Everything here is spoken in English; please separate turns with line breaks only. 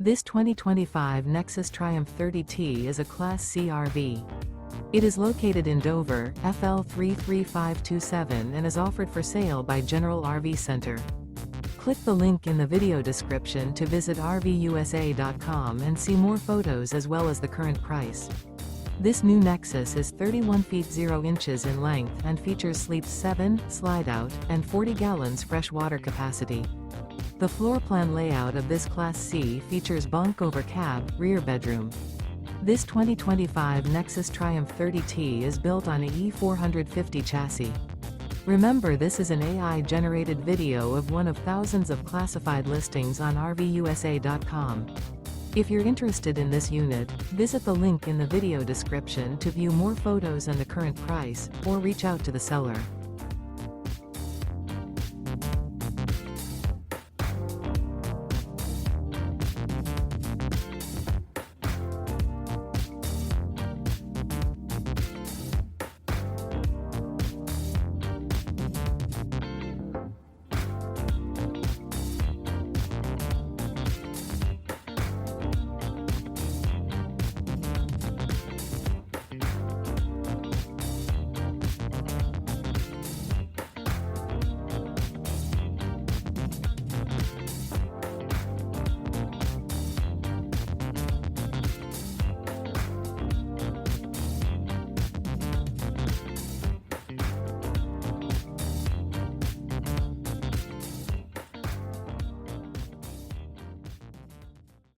This 2025 Nexus Triumph 30T is a Class C RV. It is located in Dover, FL 33527 and is offered for sale by General RV Center. Click the link in the video description to visit RVUSA.com and see more photos as well as the current price. This new Nexus is 31 feet 0 inches in length and features sleeps 7, Slideout, and 40 gallons fresh water capacity. The floor plan layout of this Class C features bunk over cab, rear bedroom. This 2025 Nexus Triumph 30T is built on a E450 chassis. Remember, this is an AI-generated video of one of thousands of classified listings on RVUSA.com. If you're interested in this unit, visit the link in the video description to view more photos and the current price, or reach out to the seller.